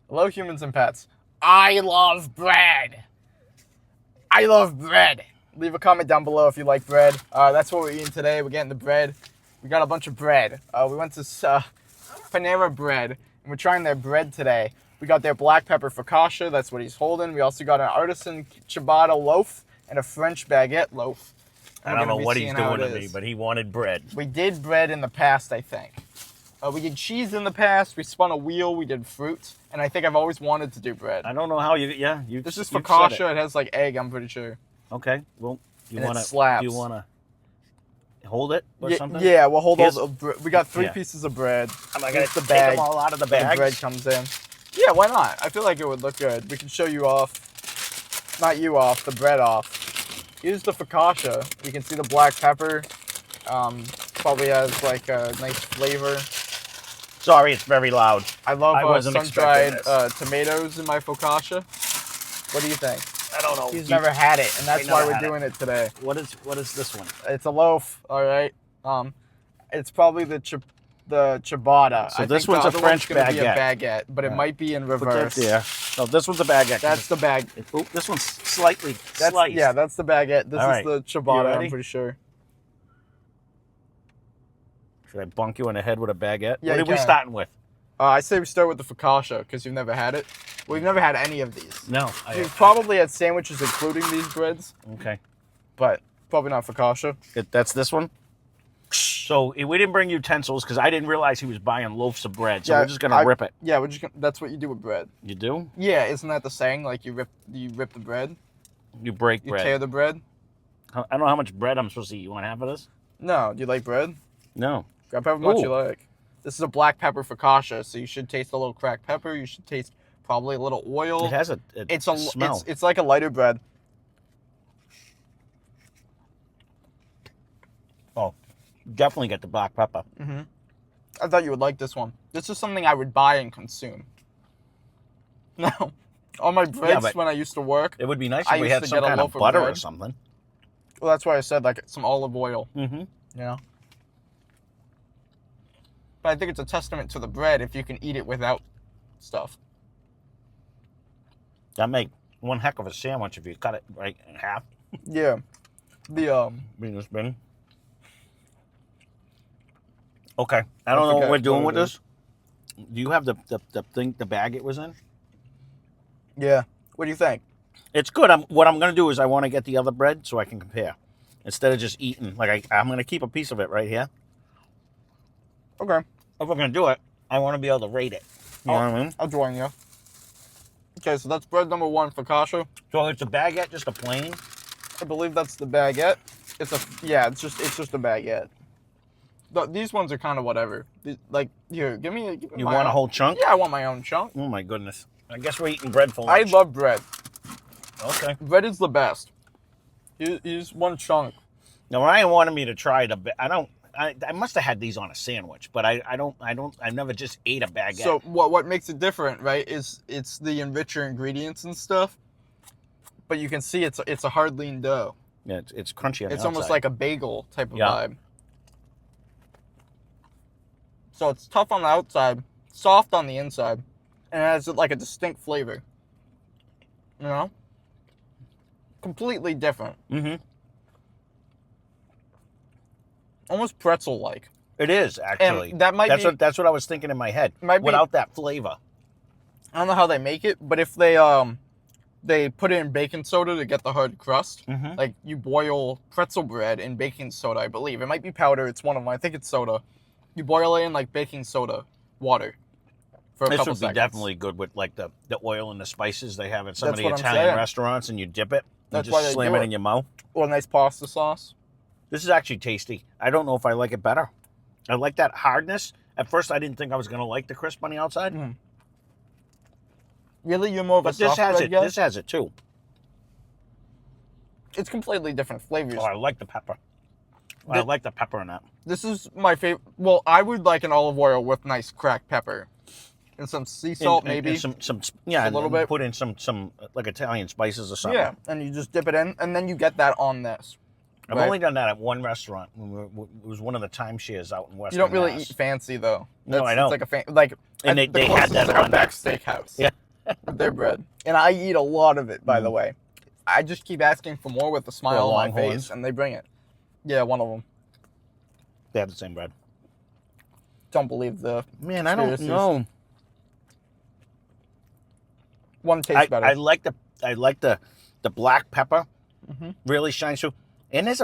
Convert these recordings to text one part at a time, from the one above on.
Hello, humans and pets. I love bread. I love bread. Leave a comment down below if you like bread. That's what we're eating today. We're getting the bread. We got a bunch of bread. We went to Panera Bread, and we're trying their bread today. We got their black pepper focaccia. That's what he's holding. We also got an artisan ciabatta loaf and a French baguette loaf. I don't know what he's doing to me, but he wanted bread. We did bread in the past, I think. We did cheese in the past. We spun a wheel. We did fruit. And I think I've always wanted to do bread. I don't know how you... This is focaccia. It has like egg, I'm pretty sure. Okay. Well, do you want to hold it or something? Yeah, we'll hold all the... We got three pieces of bread. Am I going to take them all out of the bag? The bread comes in. Yeah, why not? I feel like it would look good. We can show you off. Not you off, the bread off. Here's the focaccia. You can see the black pepper. Probably has like a nice flavor. Sorry, it's very loud. I love sun-dried tomatoes in my focaccia. What do you think? I don't know. He's never had it, and that's why we're doing it today. What is this one? It's a loaf, all right. It's probably the ciabatta. So this one's a French baguette, but it might be in reverse. Yeah. No, this one's a baguette. That's the bag. Oh, this one's slightly sliced. Yeah, that's the baguette. This is the ciabatta. I'm pretty sure. Should I bunk you in the head with a baguette? Yeah, what are we starting with? I say we start with the focaccia because you've never had it. We've never had any of these. No. We've probably had sandwiches including these breads. Okay. But probably not focaccia. That's this one? So we didn't bring utensils because I didn't realize he was buying loaves of bread. So we're just going to rip it. Yeah, that's what you do with bread. You do? Yeah, isn't that the saying? Like you rip the bread? You break bread. You tear the bread? I don't know how much bread I'm supposed to eat. You want half of this? No. Do you like bread? No. Grab however much you like. This is a black pepper focaccia, so you should taste a little cracked pepper. You should taste probably a little oil. It has a smell. It's like a lighter bread. Oh, definitely get the black pepper. Mm-hmm. I thought you would like this one. This is something I would buy and consume. No. On my breads when I used to work, it would be nice if we had some kind of butter or something. Well, that's why I said like some olive oil. Mm-hmm. You know? But I think it's a testament to the bread if you can eat it without stuff. That make one heck of a sandwich if you cut it right in half. Yeah. Bring this bin. Okay. I don't know what we're doing with this. Do you have the thing, the bag it was in? Yeah. What do you think? It's good. What I'm going to do is I want to get the other bread so I can compare. Instead of just eating. Like I'm going to keep a piece of it right here. Okay. If we're going to do it, I want to be able to rate it. You know what I mean? I'll join you. Okay, so that's bread number one, focaccia. So it's a baguette, just a plain? I believe that's the baguette. It's just a baguette. These ones are kind of whatever. Like, here, give me You want a whole chunk? Yeah, I want my own chunk. Oh my goodness. I guess we're eating bread for lunch. I love bread. Okay. Bread is the best. Here's one chunk. Now, Ryan wanted me to try I must have had these on a sandwich, but I never just ate a baguette. So what makes it different, right, is it's the enricher ingredients and stuff, but you can see it's a hard lean dough. Yeah, it's crunchy on the outside. It's almost like a bagel type of vibe. So it's tough on the outside, soft on the inside, and it has like a distinct flavor. You know? Completely different. Mm-hmm. Almost pretzel-like. It is, actually. And that's what I was thinking in my head. Without that flavor. I don't know how they make it, but if they put it in baking soda to get the hard crust, like you boil pretzel bread in baking soda, I believe. It might be powder. It's one of them. I think it's soda. You boil it in like baking soda water for a couple seconds. This would be definitely good with like the oil and the spices they have at some of the Italian restaurants, and you dip it. That's why they slam it in your mouth. Or a nice pasta sauce. This is actually tasty. I don't know if I like it better. I like that hardness. At first, I didn't think I was going to like the crisp on the outside. Mm. Really? You're more of a soft bread guy? This has it, too. It's completely different flavors. Oh, I like the pepper. I like the pepper in that. This is my favorite. Well, I would like an olive oil with nice cracked pepper. And some sea salt, maybe. And a little bit. Put in some like Italian spices or something. Yeah, and you just dip it in, and then you get that on this. I've Right. only done that at one restaurant. It was one of the timeshares out in Western You don't really Mass. eat fancy though. No, I It's don't. like a And the they had closest that is like on Outback there. Steakhouse. Yeah. With their bread, and I eat a lot of it. By the way, I just keep asking for more with a smile on my Longhorns. face, and they bring it. Yeah, one of them. They have the same bread. Don't believe the Man, I don't conspiracies. know. One tastes better. I like the black pepper. Mm-hmm. Really shines through. And it's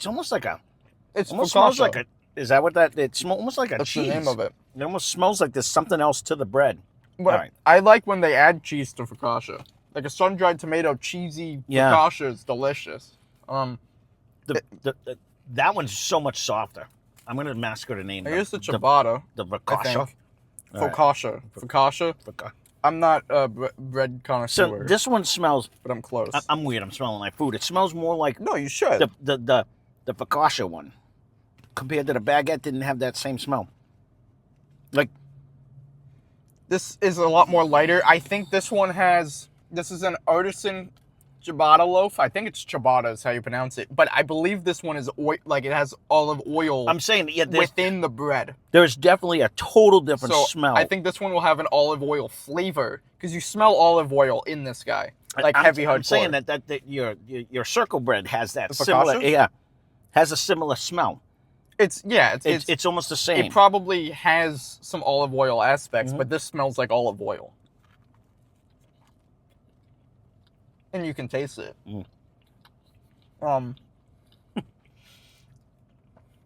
almost like a. It's Almost smells focaccia. like a. Is that what that? It smells almost like a That's cheese. the name of it. It almost smells like there's something else to the bread. But All right. I like when they add cheese to focaccia. Like a sun-dried tomato cheesy Yeah. focaccia is delicious. That one's so much softer. I'm gonna massacre the name. I use the ciabatta. The I focaccia. think. All right. Focaccia. Focaccia. I'm not a bread connoisseur, So this one smells. but I'm close. I'm weird. I'm smelling my food. It smells more like No, you should. the focaccia one compared to the baguette. Didn't have that same smell. Like This is a lot more lighter. I think this one has. This is an artisan ciabatta loaf. I think it's ciabatta is how you pronounce it. But I believe this one is like it has olive oil I'm saying, yeah, within the bread. there's definitely a total different So smell. I think this one will have an olive oil flavor because you smell olive oil in this guy, like heavy hardcore. I'm saying that your circle bread has that The similar. focaccia? Yeah, has a similar smell. It's It's almost the same. it probably has some olive oil aspects, Mhm. but this smells like olive oil, and you can taste it.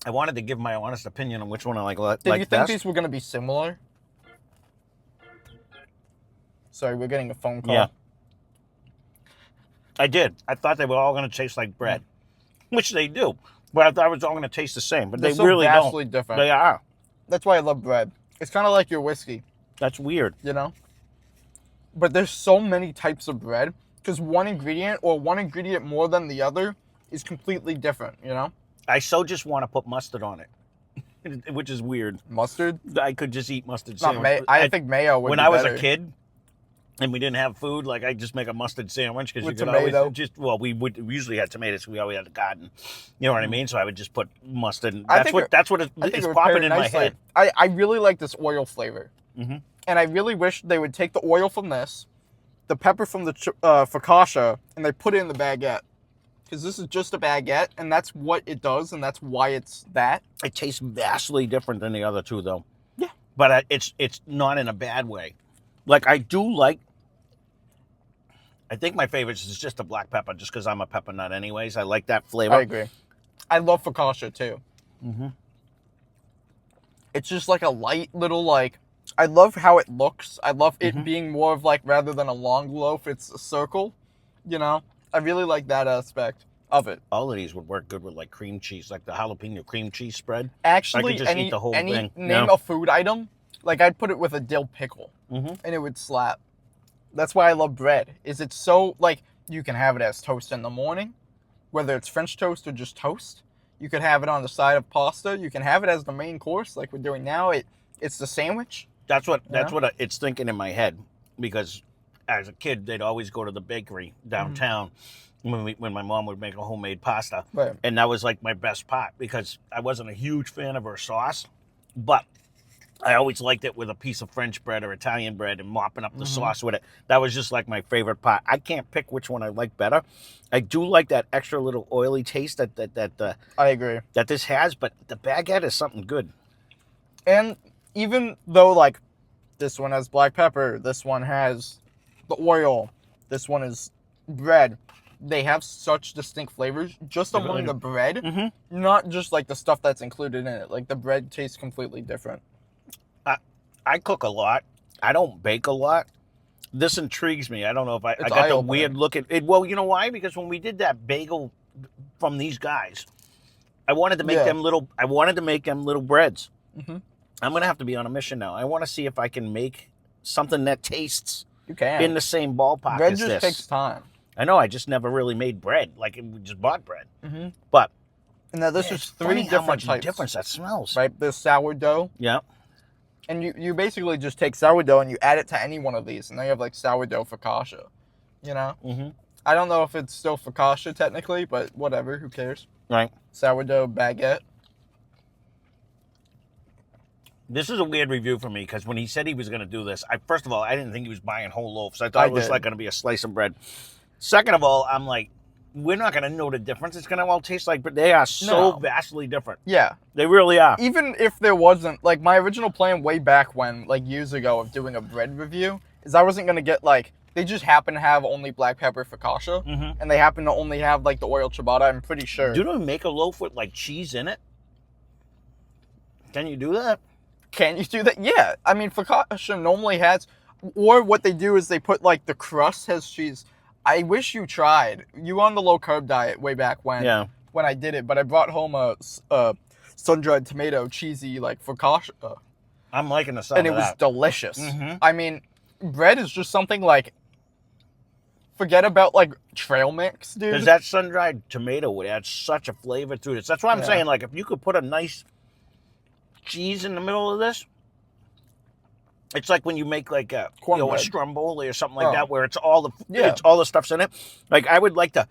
I wanted to give my honest opinion on which one I like Did you think best. these were going to be similar? Sorry, we're getting a phone call. Yeah. I did. I thought they were all going to taste like bread, which they do. But I thought it was all going to taste the same. But They're they so really vastly don't. different. They are. That's why I love bread. It's kind of like your whiskey, That's weird. you know? But there's so many types of bread because one ingredient more than the other is completely different, you know? I so just want to put mustard on it, which is weird. Mustard? I could just eat mustard Not sandwich. I think mayo would When be I was better. a kid and we didn't have food, like I just make a mustard sandwich because you With could tomato? always just we usually had tomatoes. We always had a garden. You know what I mean? So I would just put mustard. And I that's think what I think is it would popping pair in my nicely. head. I really like this oil flavor. Mhm. And I really wish they would take the oil from this, the pepper from the focaccia, and they put it in the baguette. Because this is just a baguette, and that's what it does, and that's why it's that. It tastes vastly different than the other two, though. Yeah. But it's not in a bad way. Like I do like. I think my favorite is just the black pepper, just because I'm a pepper nut, anyways. I like that flavor. I agree. I love focaccia, too. Mm-hmm. It's just like a light little, like... I love how it looks. I love it being more of like, rather than a long loaf, it's a circle. You know? I really like that aspect of it. All of these would work good with like cream cheese, like the jalapeno cream cheese spread. Actually, I could just eat the whole thing. name Yeah. a food item, like I'd put it with a dill pickle, Mm-hmm. and it would slap. That's why I love bread. Is it so, like, you can have it as toast in the morning, whether it's French toast or just toast. You could have it on the side of pasta. You can have it as the main course, like we're doing now. It's the sandwich. That's what it's thinking in my head, because as a kid they'd always go to the bakery downtown when my mom would make a homemade pasta, Right. and that was like my best part because I wasn't a huge fan of her sauce, but I always liked it with a piece of French bread or Italian bread and mopping up the sauce with it. That was just like my favorite part. I can't pick which one I like better. I do like that extra little oily taste that I agree. that this has, but the baguette is something good. And even though, like, this one has black pepper, this one has the oil, this one is bread, they have such distinct flavors just among the bread, not just like the stuff that's included in it. Like, the bread tastes completely different. I cook a lot. I don't bake a lot. This intrigues me. I don't know if I got the eye-opening. weird look at it. Well, you know why? Because when we did that bagel from these guys, I wanted to make them little. I wanted to make them little breads. Mhm. I'm gonna have to be on a mission now. I want to see if I can make something that tastes You can. in the same ballpark Bread as just this. takes time. I know. I just never really made bread. Like we just bought bread. Mm-hmm. But And now this yeah, is it's 3 funny how different much types. difference that smells. Right? There's sourdough. Yeah. And you basically just take sourdough and you add it to any one of these. And now you have like sourdough focaccia. You know? Mm-hmm. I don't know if it's still focaccia technically, but whatever. Who cares? Right. Sourdough baguette. This is a weird review for me because when he said he was going to do this, first of all, I didn't think he was buying whole loaves. I thought it was like going to be a slice of bread. Second of all, I'm like, we're not going to know the difference. It's going to all taste like, but they are so vastly different. Yeah. They really are. Even if there wasn't, like, my original plan way back when, like, years ago of doing a bread review, is I wasn't going to get, like, they just happen to have only black pepper focaccia, and they happen to only have, like, the oil ciabatta, I'm pretty sure. Do they make a loaf with, like, cheese in it? Can you do that? Can you do that? Yeah. I mean, focaccia normally has, or what they do is they put, like, the crust has cheese. I wish you tried. You were on the low-carb diet way back when I did it, but I brought home a sun-dried tomato, cheesy, like, focaccia. I'm liking the sound of that. And it was delicious. I mean, bread is just something, like, forget about, like, trail mix, dude. Because that sun-dried tomato would add such a flavor to this. That's why I'm saying, like, if you could put a nice cheese in the middle of this, it's like when you make like a stromboli or something like that, where it's all the stuff's in it. Like I would like to.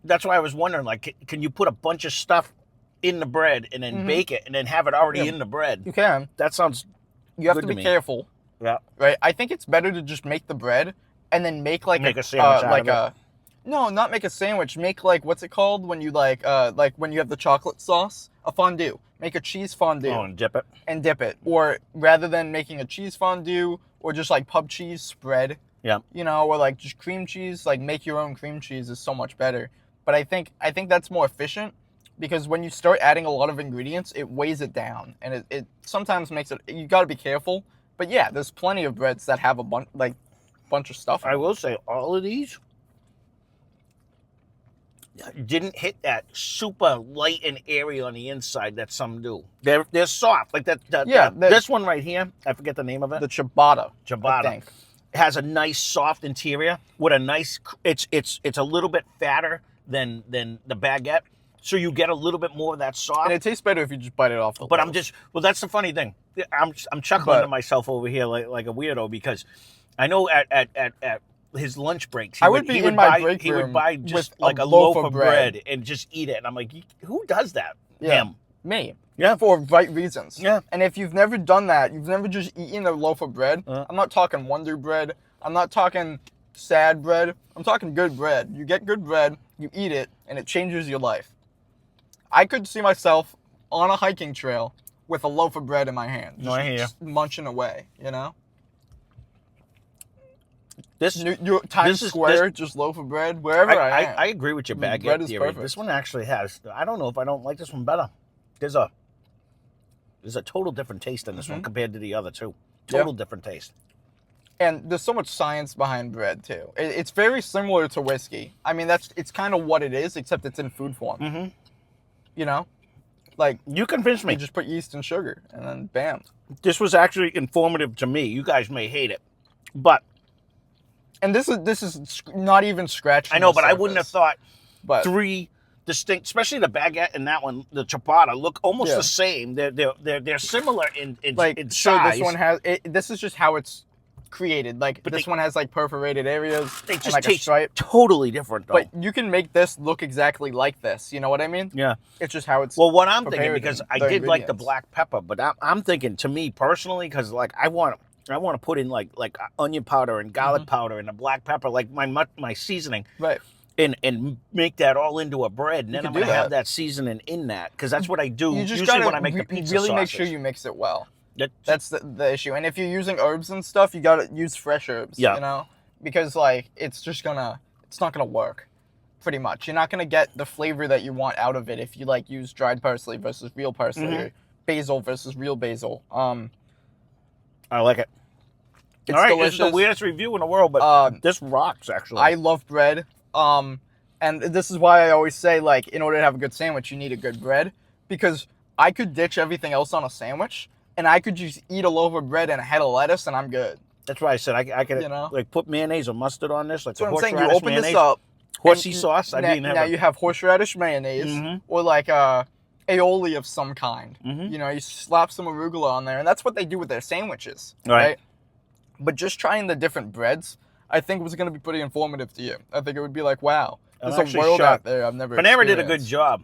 That's why I was wondering, like, can you put a bunch of stuff in the bread and then bake it and then have it already in the bread? You can. That sounds. You have to be careful. Yeah. Right. I think it's better to just make the bread and then make like a sandwich out of it. No, not make a sandwich. Make like what's it called when you like when you have the chocolate sauce, a fondue. Make a cheese fondue. Oh, and dip it. And dip it. Or rather than making a cheese fondue or just like pub cheese spread. Yeah. You know, or like just cream cheese, like make your own cream cheese is so much better. But I think that's more efficient because when you start adding a lot of ingredients, it weighs it down and it sometimes makes it, you got to be careful. But yeah, there's plenty of breads that have a bunch of stuff. I will say all of these didn't hit that super light and airy on the inside that some do. They're soft, like that. This one right here, I forget the name of it. The ciabatta. I think. Has a nice soft interior with a nice. It's a little bit fatter than the baguette, so you get a little bit more of that soft. And it tastes better if you just bite it off the. But that's the funny thing. I'm chuckling to myself over here like a weirdo because I know at his lunch breaks, he would buy just like a loaf of bread and just eat it. And I'm like, who does that? Yeah. Him. Me. Yeah. For right reasons. Yeah. And if you've never done that, you've never just eaten a loaf of bread. I'm not talking Wonder Bread. I'm not talking sad bread. I'm talking good bread. You get good bread, you eat it, and it changes your life. I could see myself on a hiking trail with a loaf of bread in my hand. Just munching away, you know? Times Square, just loaf of bread, wherever I am. I agree with your baguette bread is theory. perfect. This one actually has, I don't know if I don't like this one better. There's a total different taste in this one compared to the other two. Total different taste. And there's so much science behind bread, too. It's very similar to whiskey. I mean, it's kind of what it is, except it's in food form. You know? Like, you convinced me. You just put yeast and sugar, and then bam. This was actually informative to me. You guys may hate it, but... And this is not even scratching. I know, the but surface. I wouldn't have thought three distinct, especially the baguette and that one, the ciabatta, look almost the same. They're similar in size. Sure, this one has. This is just how it's created. Like, but this one has like perforated areas. They just and, like, taste a stripe. Totally different, though. But you can make this look exactly like this. You know what I mean? Yeah. It's just how it's. Well, what I'm thinking, because I did like the black pepper, but I'm thinking, to me personally, because like I want to put in like onion powder and garlic powder and a black pepper, like my seasoning, right? And make that all into a bread, and then I'm gonna have that seasoning in that, because that's what I do. You just usually when I make the pizza really sausage. Make sure you mix it well. That's the issue. And if you're using herbs and stuff, you gotta use fresh herbs. Yeah. You know, because like it's not gonna work. Pretty much, you're not gonna get the flavor that you want out of it if you like use dried parsley versus real parsley, or basil versus real basil. I like it. It's all right, delicious. It's the weirdest review in the world, but this rocks, actually. I love bread. And this is why I always say, like, in order to have a good sandwich, you need a good bread. Because I could ditch everything else on a sandwich, and I could just eat a loaf of bread and a head of lettuce, and I'm good. That's why I said I could like put mayonnaise or mustard on this. Like, that's what I'm saying. You open this up. Horsey sauce. Now you have horseradish mayonnaise, or like aioli of some kind. You know, you slap some arugula on there, and that's what they do with their sandwiches, right? But just trying the different breads, I think was going to be pretty informative to you. I think it would be like, wow, I'm there's a actually world shocked. out there I've never Panera did a experienced. good job.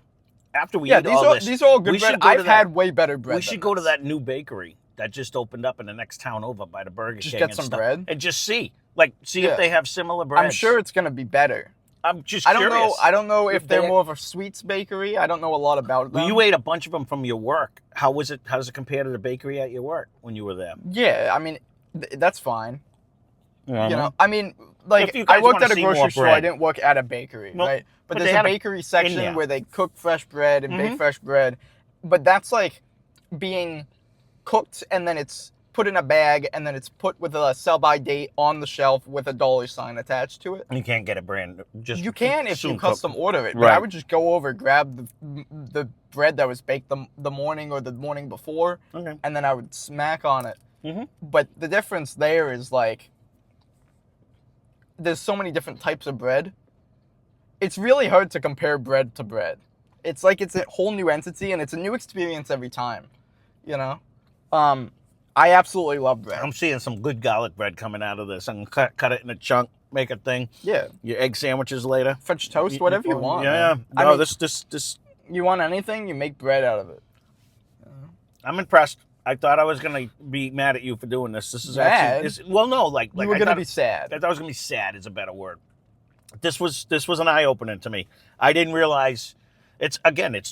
After we Yeah, eat all this, these are all good we bread. should go to I've that- had way better bread. We should than go to this. that new bakery that just opened up in the next town over by the Burger Just King. get and some stuff, bread? and just see Yeah. if they have similar breads. I'm sure it's going to be better. I'm just I don't curious. know. I don't know if they're They- more of a sweets bakery. I don't know a lot about them. Well, you ate a bunch of them from your work. How was it? How does it compare to the bakery at your work when you were there? Yeah, I mean, that's fine. Yeah, You know, I mean, like If you I guys worked wanna at a see more grocery store. bread. I didn't work at a bakery, Well, right? But but they there's a had 'em bakery in section there. where they cook fresh bread and Mm-hmm. bake fresh bread. But that's like being cooked and then it's put in a bag and then it's put with a sell-by date on the shelf with a dollar sign attached to it. You can't get a brand. Just You can if you soon custom cooked. order it, but I Right. would just go over, grab the bread that was baked the morning or the morning before, Okay. and then I would smack on it. Mm-hmm. But the difference there is like, there's so many different types of bread. It's really hard to compare bread to bread. It's like it's a whole new entity and it's a new experience every time, you know? I absolutely love bread. I'm seeing some good garlic bread coming out of this. I'm gonna cut it in a chunk, make a thing. Yeah. Your egg sandwiches later. French toast, whatever you want. Yeah. man. No, I mean, this. you want anything, you make bread out of it. I'm impressed. I thought I was gonna be mad at you for doing this. This is Mad? actually. Well, no, like You were I going to thought- be sad. I thought it was gonna be sad. Is a better word. This was an eye opener to me. I didn't realize. It's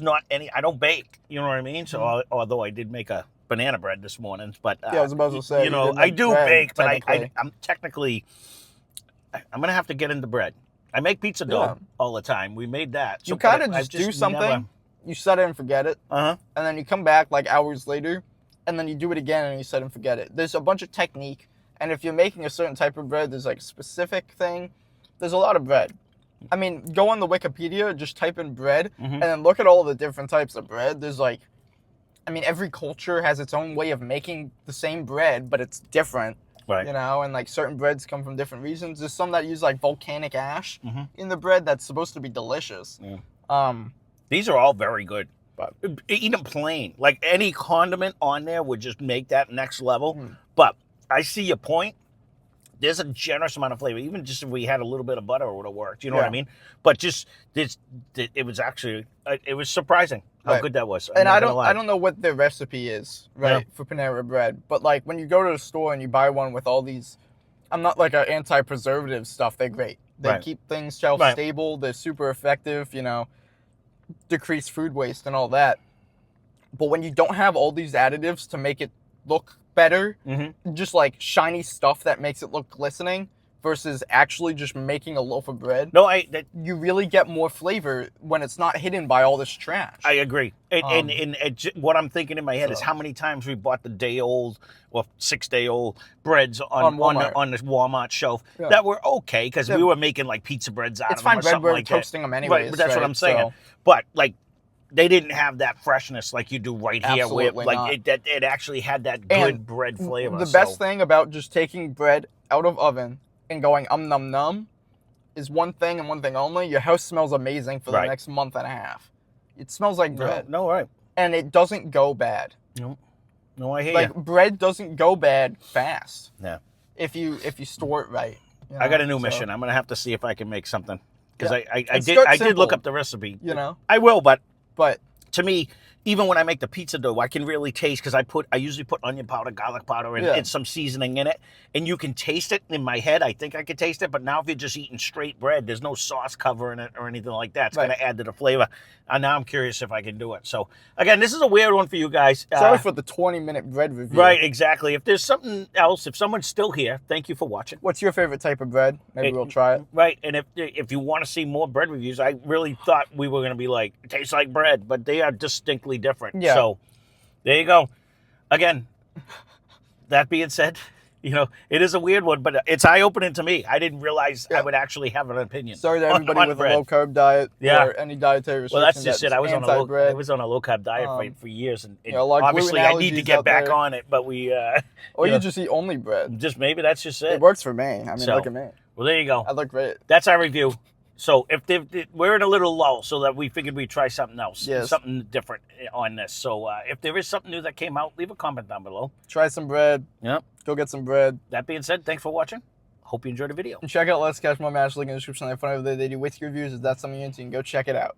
not any. I don't bake. You know what I mean. So although I did make a banana bread this morning, but Yeah, I was about to say, you know, did I make do bread, bake, but technically. I'm technically. I'm gonna have to get into bread. I make pizza dough Yeah. all the time. We made that. You but kind of I just do something, you set it and forget it, Uh-huh. and then you come back like hours later, and then you do it again and you set and forget it. There's a bunch of technique, and if you're making a certain type of bread, there's like a specific thing. There's a lot of bread. I mean, go on the Wikipedia, just type in bread, and then look at all the different types of bread. There's like, I mean, every culture has its own way of making the same bread, but it's different. Right. You know, and like certain breads come from different regions. There's some that use like volcanic ash Mhm. in the bread that's supposed to be delicious. Yeah. These are all very good. But Eat them plain. Like any condiment on there would just make that next level. Mm. But I see your point. There's a generous amount of flavor. Even just if we had a little bit of butter, it would have worked. You know what I Yeah. mean? But just this, it was actually, it was surprising how Right. good that was. I'm and not I gonna lie. don't know what the recipe is, right, Yeah. for Panera bread. But like when you go to the store and you buy one with all these, I'm not like an anti-preservative stuff. They're great. They Right. keep things shelf Right. stable. They're super effective. You know, decrease food waste and all that. But when you don't have all these additives to make it look better, Mhm. just like shiny stuff that makes it look glistening versus actually just making a loaf of bread, No, you really get more flavor when it's not hidden by all this trash. I agree. What I'm thinking in my head is So- how many times we bought the day-old or 6-day-old breads on On Walmart. the Walmart shelf Yeah. that were okay because Yeah. we were making like pizza breads out It's of them fine or bread, something we're like toasting them that. anyways. Right, but that's what right? I'm saying. So- But like they didn't have that freshness like you do right here. Where Absolutely not. it actually had that good And bread flavor. The so- best thing about just taking bread out of oven and going num num is one thing and one thing only. Your house smells amazing for the Right. next month and a half. It smells like bread, No, right. and it doesn't go bad. No, I hear Like you. bread doesn't go bad fast Yeah. if you store it right. you I got a know? new So, mission. I'm gonna have to see if I can make something because Yeah. I And did start I did look simple. up the recipe. You know, I will, but but to me, even when I make the pizza dough, I can really taste because I usually put onion powder, garlic powder, and, Yeah. and some seasoning in it, and you can taste it in my head. I think I could taste it, but now if you're just eating straight bread, there's no sauce covering it or anything like that. It's Right. going to add to the flavor. And now I'm curious if I can do it. So again, this is a weird one for you guys. sorry for the 20-minute bread review. Right, exactly. If there's something else, if someone's still here, thank you for watching. What's your favorite type of bread? Maybe It- we'll try it. Right, and if you want to see more bread reviews, I really thought we were going to be like, it tastes like bread, but they are distinctly different. Yeah. So there you go. Again, that being said, you know, it is a weird one, but it's eye-opening to me. I didn't realize Yeah. I would actually have an opinion. Sorry to on- everybody on with bread. a low-carb diet Yeah. or any dietary restrictions. Well, that's just it. I was on a anti-bread. low carb diet Um, for years, and you know, a lot of obviously gluten I need to allergies get out back there. on it. But we Or you you know, just eat only bread. just maybe that's just It it. works for me. I mean, So- look at me. Well, there you go. I look great. That's our review. So we're in a little lull, so that we figured we'd try something else, Yes. something different on this. So if there is something new that came out, leave a comment down below. Try some bread. Yep. Go get some bread. That being said, thanks for watching. hope you enjoyed the video. And check out Let's Catch My Match, link in the description. They have fun over there. They do with reviews. If that's something you're into, you can go check it out.